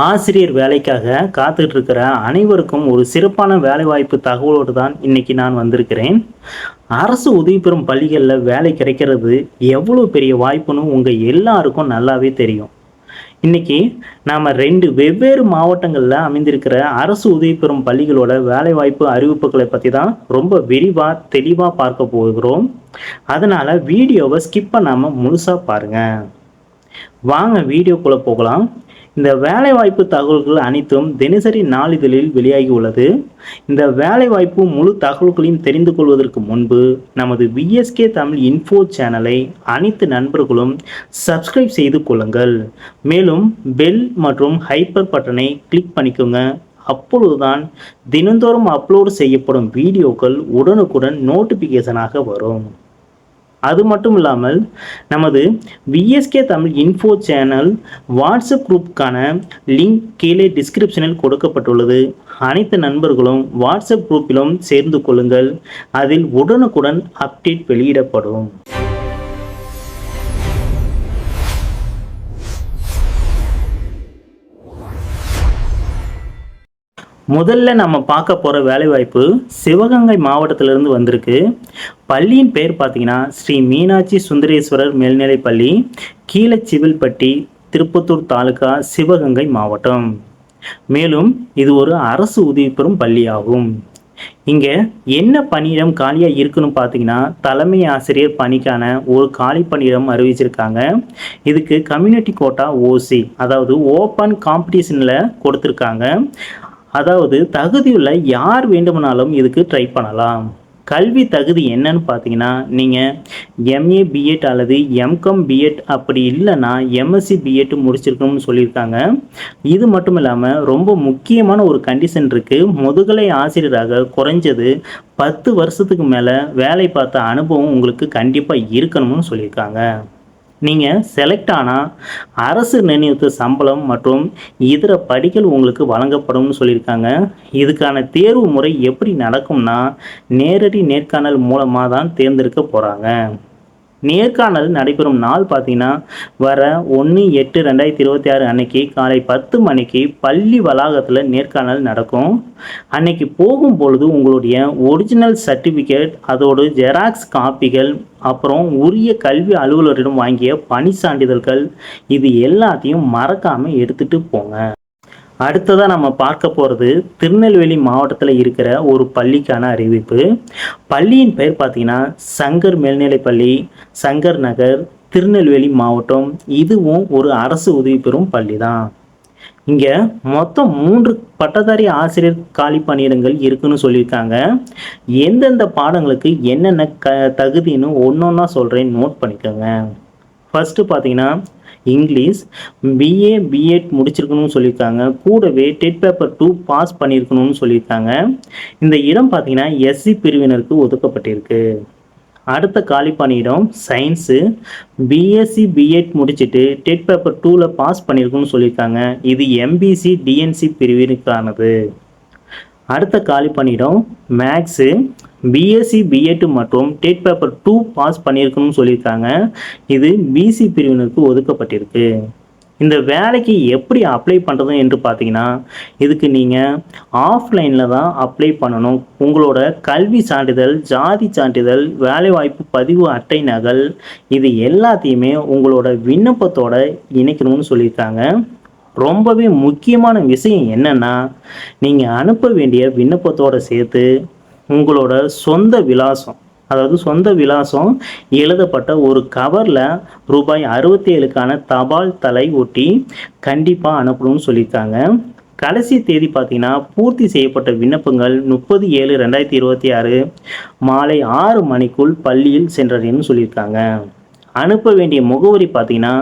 ஆசிரியர் வேலைக்காக காத்துட்டு இருக்கிற அனைவருக்கும் ஒரு சிறப்பான வேலைவாய்ப்பு தகவலோடு தான் இன்னைக்கு நான் வந்திருக்கிறேன். அரசு உதவி பெறும் பள்ளிகளில் வேலை கிடைக்கிறது எவ்வளோ பெரிய வாய்ப்புன்னு உங்கள் எல்லாருக்கும் நல்லாவே தெரியும். இன்னைக்கு நாம் ரெண்டு வெவ்வேறு மாவட்டங்களில் அமைந்திருக்கிற அரசு உதவி பெறும் பள்ளிகளோட வேலைவாய்ப்பு அறிவிப்புகளை பற்றி தான் ரொம்ப விரிவாக தெளிவாக பார்க்க போகிறோம். அதனால் வீடியோவை ஸ்கிப் பண்ணாமல் முழுசாக பாருங்கள். வாங்க வீடியோக்குள்ளே போகலாம். இந்த வேலைவாய்ப்பு தகவல்கள் அனைத்தும் தினசரி நாளிதழில் வெளியாகி உள்ளது. இந்த வேலைவாய்ப்பு முழு தகவல்களையும் தெரிந்து கொள்வதற்கு முன்பு நமது விஎஸ்கே தமிழ் இன்ஃபோ சேனலை அனைத்து நண்பர்களும் சப்ஸ்கிரைப் செய்து கொள்ளுங்கள். மேலும் பெல் மற்றும் ஹைப்பர் பட்டனை கிளிக் பண்ணிக்கோங்க. அப்பொழுதுதான் தினந்தோறும் அப்லோடு செய்யப்படும் வீடியோக்கள் உடனுக்குடன் நோட்டிஃபிகேஷனாக வரும். அது மட்டும் இல்லாமல் நமது VSK Tamil info channel WhatsApp குரூப்புக்கான லிங்க் கீழே டிஸ்கிரிப்ஷனில் கொடுக்கப்பட்டுள்ளது. அனைத்து நண்பர்களும் வாட்ஸ்அப் குரூப்பிலும் சேர்ந்து கொள்ளுங்கள். அதில் உடனுக்குடன் அப்டேட் வெளியிடப்படும். முதல்ல நம்ம பார்க்க போகிற வேலைவாய்ப்பு சிவகங்கை மாவட்டத்திலிருந்து வந்திருக்கு. பள்ளியின் பெயர் பார்த்தீங்கன்னா ஸ்ரீ மீனாட்சி சுந்தரேஸ்வரர் மேல்நிலைப்பள்ளி, கீழச்சிவில்பட்டி, திருப்பத்தூர் தாலுகா, சிவகங்கை மாவட்டம். மேலும் இது ஒரு அரசு உதவி பெறும் பள்ளியாகும். இங்கே என்ன பணியிடம் காலியாக இருக்குன்னு பார்த்தீங்கன்னா தலைமை ஆசிரியர் பணிக்கான ஒரு காலி பணியிடம் அறிவிச்சிருக்காங்க. இதுக்கு கம்யூனிட்டி கோட்டா ஓசி, அதாவது ஓப்பன் காம்படிஷனில் கொடுத்துருக்காங்க. அதாவது தகுதியுள்ள யார் வேண்டுமானாலும் இதுக்கு ட்ரை பண்ணலாம். கல்வி தகுதி என்னன்னு பார்த்தீங்கன்னா நீங்கள் எம்ஏ பிஎட் அல்லது எம்காம் பிஎட், அப்படி இல்லைன்னா எம்எஸ்சி பிஎட் முடிச்சிருக்கணும்னு சொல்லியிருக்காங்க. இது மட்டும் இல்லாமல் ரொம்ப முக்கியமான ஒரு கண்டிஷன் இருக்குது. முதுகலை ஆசிரியராக குறைஞ்சது 10 வருஷத்துக்கு மேலே வேலை பார்த்த அனுபவம் உங்களுக்கு கண்டிப்பாக இருக்கணும்னு சொல்லியிருக்காங்க. நீங்கள் செலக்ட் ஆனால் அரசு நிர்ணயித்த சம்பளம் மற்றும் இதர படிகள் உங்களுக்கு வழங்கப்படும்னு சொல்லியிருக்காங்க. இதுக்கான தேர்வு முறை எப்படி நடக்கும்னா நேரடி நேர்காணல் மூலமாக தான் தேர்ந்தெடுக்க போகிறாங்க. நேர்காணல் நடைபெறும் நாள் பார்த்தீங்கன்னா வர 1/8/2026 அன்னைக்கு காலை 10 மணிக்கு பள்ளி வளாகத்தில் நேர்காணல் நடக்கும். அன்னைக்கு போகும்பொழுது உங்களுடைய ஒரிஜினல் சர்டிஃபிகேட், அதோடு ஜெராக்ஸ் காப்பிகள், அப்புறம் உரிய கல்வி அலுவலரிடம் வாங்கிய பணி சான்றிதழ்கள், இது எல்லாத்தையும் மறக்காமல் எடுத்துகிட்டு போங்க. அடுத்ததாக நம்ம பார்க்க போகிறது திருநெல்வேலி மாவட்டத்தில் இருக்கிற ஒரு பள்ளிக்கான அறிவிப்பு. பள்ளியின் பெயர் பார்த்தீங்கன்னா சங்கர் மேல்நிலைப்பள்ளி, சங்கர் நகர், திருநெல்வேலி மாவட்டம். இதுவும் ஒரு அரசு உதவி பெறும் பள்ளி தான். இங்கே மொத்தம் 3 பட்டதாரி ஆசிரியர் காலி பணியிடங்கள் இருக்குன்னு சொல்லியிருக்காங்க. எந்தெந்த பாடங்களுக்கு என்னென்ன தகுதின்னு ஒன்றா சொல்கிறேன், நோட் பண்ணிக்கோங்க. ஃபஸ்ட்டு பார்த்தீங்கன்னா இங்கிலீஷ், பிஏ பிஎட் முடிச்சிருக்கணும்னு சொல்லியிருக்காங்க. கூடவே டெட் பேப்பர் 2 பாஸ் பண்ணியிருக்கணும்னு சொல்லியிருக்காங்க. இந்த இடம் பார்த்தீங்கன்னா எஸ்சி பிரிவினருக்கு ஒதுக்கப்பட்டிருக்கு. அடுத்த காலி பணியிடம் சயின்ஸு, பிஎஸ்சி பிஎட் முடிச்சுட்டு டெட் பேப்பர் 2ல் பாஸ் பண்ணியிருக்கணும்னு சொல்லியிருக்காங்க. இது எம்பிசி டிஎன்சி பிரிவினருக்கானது. அடுத்த காலி பணியிடம் மேக்ஸு, பிஎஸ்சி பிஎட் மற்றும் டெட் பேப்பர் 2 பாஸ் பண்ணியிருக்கணும்னு சொல்லியிருக்காங்க. இது பிசி பிரிவினருக்கு ஒதுக்கப்பட்டிருக்கு. இந்த வேலைக்கு எப்படி அப்ளை பண்ணுறது என்று பார்த்தீங்கன்னா இதுக்கு நீங்கள் ஆஃப்லைனில் தான் அப்ளை பண்ணணும். உங்களோட கல்வி சான்றிதழ், ஜாதி சான்றிதழ், வேலைவாய்ப்பு பதிவு அட்டை நகல், இது எல்லாத்தையுமே உங்களோட விண்ணப்பத்தோட இணைக்கணும்னு சொல்லியிருக்காங்க. ரொம்பவே முக்கியமான விஷயம் என்னென்னா நீங்கள் அனுப்ப வேண்டிய விண்ணப்பத்தோடு சேர்த்து உங்களோட சொந்த விலாசம், அதாவது சொந்த விலாசம் எழுதப்பட்ட ஒரு கவரில் ரூபாய் 67க்கான தபால் தலை ஒட்டி கண்டிப்பாக அனுப்பணும்னு சொல்லியிருக்காங்க. கடைசி தேதி பார்த்தீங்கன்னா பூர்த்தி செய்யப்பட்ட விண்ணப்பங்கள் 30/7/2026 மாலை 6 மணிக்குள் பள்ளியில் சென்றடையணும்னு சொல்லியிருக்காங்க. அனுப்ப வேண்டிய முகவரி பார்த்தீங்கன்னா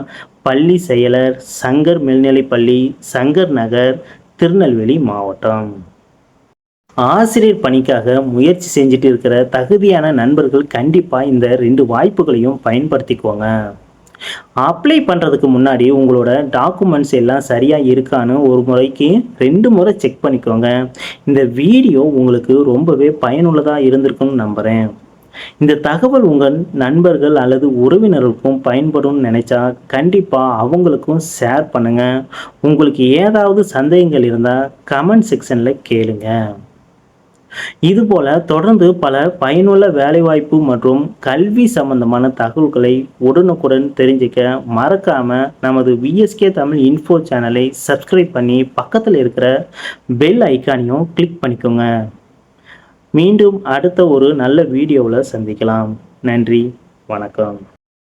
பள்ளி செயலர், சங்கர் மேல்நிலைப்பள்ளி, சங்கர் நகர், திருநெல்வேலி மாவட்டம். ஆசிரியர் பணிக்காக முயற்சி செஞ்சுட்டு இருக்கிற தகுதியான நண்பர்கள் கண்டிப்பாக இந்த 2 வாய்ப்புகளையும் பயன்படுத்திக்கோங்க. அப்ளை பண்ணுறதுக்கு முன்னாடி உங்களோட டாக்குமெண்ட்ஸ் எல்லாம் சரியாக இருக்கான்னு ஒரு முறைக்கு 2 முறை செக் பண்ணிக்கோங்க. இந்த வீடியோ உங்களுக்கு ரொம்பவே பயனுள்ளதாக இருந்திருக்குன்னு நம்புகிறேன். இந்த தகவல் உங்கள் நண்பர்கள் அல்லது உறவினர்களுக்கும் பயன்படும்னு நினைச்சா கண்டிப்பாக அவங்களுக்கும் ஷேர் பண்ணுங்க. உங்களுக்கு ஏதாவது சந்தேகங்கள் இருந்தால் கமெண்ட் செக்ஷனில் கேளுங்க. இதுபோல தொடர்ந்து பல பயனுள்ள வேலைவாய்ப்பு மற்றும் கல்வி சம்பந்தமான தகவல்களை உடனுக்குடன் தெரிஞ்சுக்க மறக்காம நமது விஎஸ்கே தமிழ் இன்ஃபோ சேனலை சப்ஸ்கிரைப் பண்ணி பக்கத்தில் இருக்கிற பெல் ஐக்கானையும் கிளிக் பண்ணிக்கோங்க. மீண்டும் அடுத்த ஒரு நல்ல வீடியோவில் சந்திக்கலாம். நன்றி, வணக்கம்.